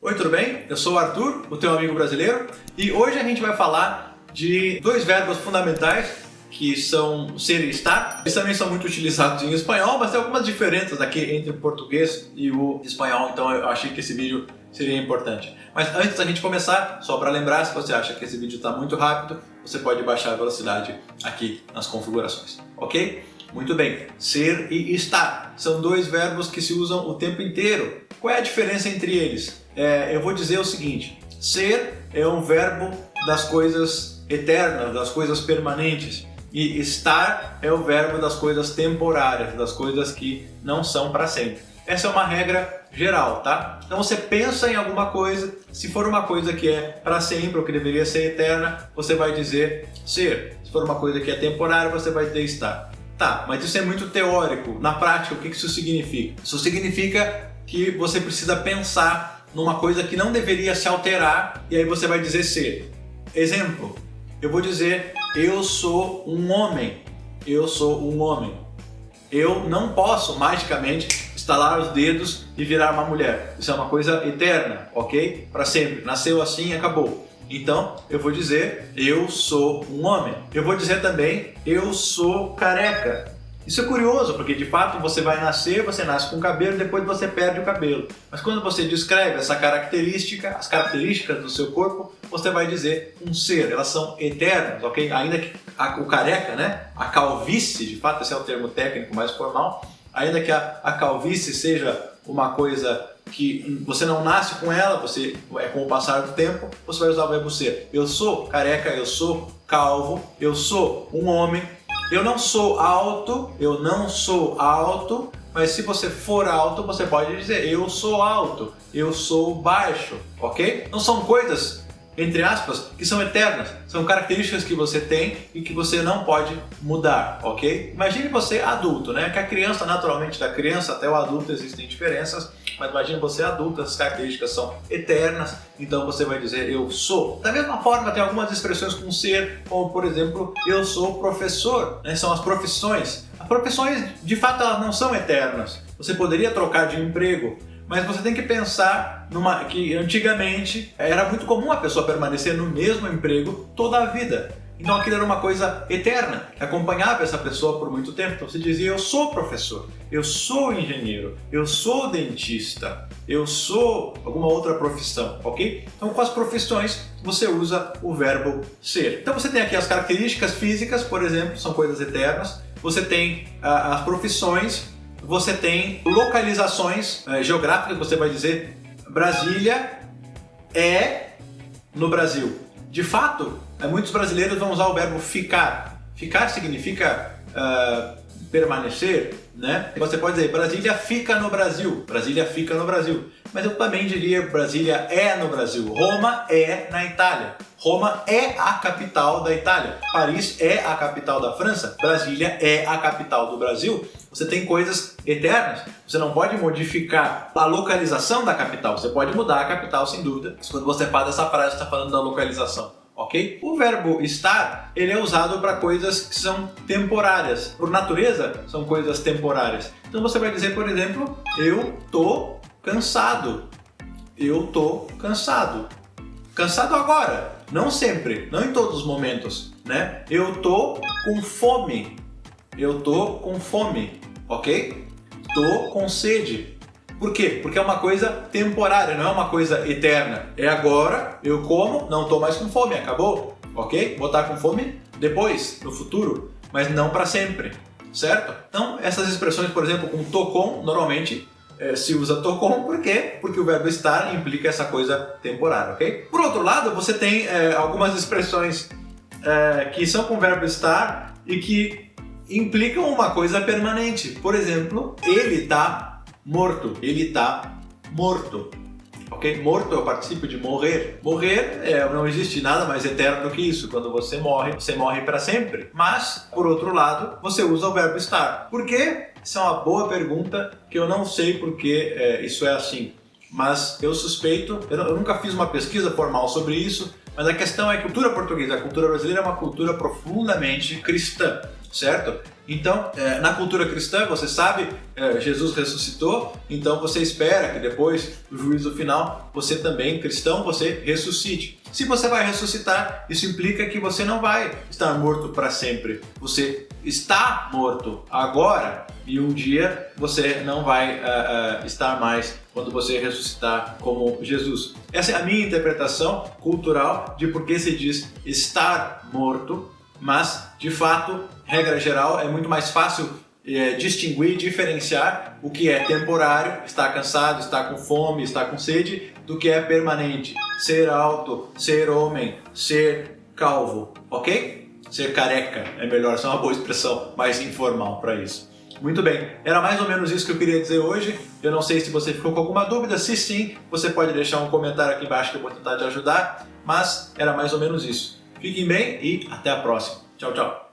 Oi, tudo bem? Eu sou o Arthur, o teu amigo brasileiro, e hoje a gente vai falar de dois verbos fundamentais que são ser e estar. Eles também são muito utilizados em espanhol, mas tem algumas diferenças aqui entre o português e o espanhol, então eu achei que esse vídeo seria importante. Mas antes da gente começar, só para lembrar, se você acha que esse vídeo está muito rápido, você pode baixar a velocidade aqui nas configurações, ok? Muito bem, ser e estar são dois verbos que se usam o tempo inteiro. Qual é a diferença entre eles? Eu vou dizer o seguinte: ser é um verbo das coisas eternas, das coisas permanentes, e estar é o verbo das coisas temporárias, das coisas que não são para sempre. Essa é uma regra geral, tá? Então você pensa em alguma coisa, se for uma coisa que é para sempre ou que deveria ser eterna, você vai dizer ser. Se for uma coisa que é temporária, você vai dizer estar. Tá, mas isso é muito teórico. Na prática, o que isso significa? Isso significa que você precisa pensar numa coisa que não deveria se alterar e aí você vai dizer ser. Exemplo, eu vou dizer eu sou um homem. Eu sou um homem. Eu não posso magicamente estalar os dedos e virar uma mulher. Isso é uma coisa eterna, ok? Para sempre. Nasceu assim e acabou. Então, eu vou dizer, eu sou um homem. Eu vou dizer também, eu sou careca. Isso é curioso, porque de fato você vai nascer, você nasce com cabelo, depois você perde o cabelo. Mas quando você descreve essa característica, as características do seu corpo, você vai dizer um ser. Elas são eternas, ok? Ainda que o careca, né? A calvície, de fato esse é o termo técnico mais formal, ainda que a calvície seja uma coisa que você não nasce com ela, você com o passar do tempo, você vai usar o verbo ser. Eu sou careca, eu sou calvo, eu sou um homem. Eu não sou alto, mas se você for alto, você pode dizer eu sou alto, eu sou baixo, ok? Não são coisas, entre aspas, que são eternas, são características que você tem e que você não pode mudar, ok? Imagine você adulto, né? Que a criança, naturalmente, da criança até o adulto existem diferenças, mas imagine você adulto, as características são eternas, então você vai dizer eu sou. Da mesma forma, tem algumas expressões com ser, como por exemplo, eu sou professor, né? São as profissões. As profissões, de fato, elas não são eternas. Você poderia trocar de emprego, mas você tem que pensar que antigamente era muito comum a pessoa permanecer no mesmo emprego toda a vida. Então aquilo era uma coisa eterna, que acompanhava essa pessoa por muito tempo. Então você dizia, eu sou professor, eu sou engenheiro, eu sou dentista, eu sou alguma outra profissão, ok? Então com as profissões você usa o verbo ser. Então você tem aqui as características físicas, por exemplo, são coisas eternas. Você tem as profissões, você tem localizações geográficas, você vai dizer Brasília é no Brasil. De fato, muitos brasileiros vão usar o verbo ficar. Ficar significa permanecer, né? Você pode dizer Brasília fica no Brasil. Brasília fica no Brasil. Mas eu também diria Brasília é no Brasil. Roma é na Itália. Roma é a capital da Itália. Paris é a capital da França. Brasília é a capital do Brasil. Você tem coisas eternas. Você não pode modificar a localização da capital. Você pode mudar a capital, sem dúvida. Mas quando você faz essa frase, está falando da localização. Ok? O verbo estar, ele é usado para coisas que são temporárias. Por natureza, são coisas temporárias. Então você vai dizer, por exemplo, eu tô cansado. Eu tô cansado. Cansado agora, não sempre, não em todos os momentos, né? Eu tô com fome. Eu tô com fome, ok? Tô com sede. Por quê? Porque é uma coisa temporária, não é uma coisa eterna. É agora, eu como, não tô mais com fome, acabou, ok? Vou estar com fome depois, no futuro, mas não para sempre, certo? Então, essas expressões, por exemplo, com tô com, normalmente se usa tô com, por quê? Porque o verbo estar implica essa coisa temporária, ok? Por outro lado, você tem algumas expressões que são com o verbo estar e que implicam uma coisa permanente. Por exemplo, ele tá morto. Ele tá morto. Ok? Morto é o particípio de morrer. Morrer, não existe nada mais eterno do que isso. Quando você morre para sempre. Mas, por outro lado, você usa o verbo estar. Por quê? Essa é uma boa pergunta que eu não sei porque isso é assim. mas eu suspeito, eu nunca fiz uma pesquisa formal sobre isso, mas a questão é que a cultura portuguesa, a cultura brasileira é uma cultura profundamente cristã, certo? Então, na cultura cristã, você sabe, Jesus ressuscitou, então você espera que depois do juízo final, você também, cristão, você ressuscite. Se você vai ressuscitar, isso implica que você não vai estar morto para sempre. Você está morto agora e um dia você não vai estar mais quando você ressuscitar como Jesus. Essa é a minha interpretação cultural de por que se diz estar morto, mas, de fato, regra geral, é muito mais fácil distinguir, diferenciar o que é temporário, estar cansado, estar com fome, estar com sede, do que é permanente, ser alto, ser homem, ser calvo, ok? Ser careca é melhor, essa é uma boa expressão mais informal para isso. Muito bem, era mais ou menos isso que eu queria dizer hoje. Eu não sei se você ficou com alguma dúvida, se sim, você pode deixar um comentário aqui embaixo que eu vou tentar te ajudar, mas era mais ou menos isso. Fiquem bem e até a próxima. Tchau, tchau.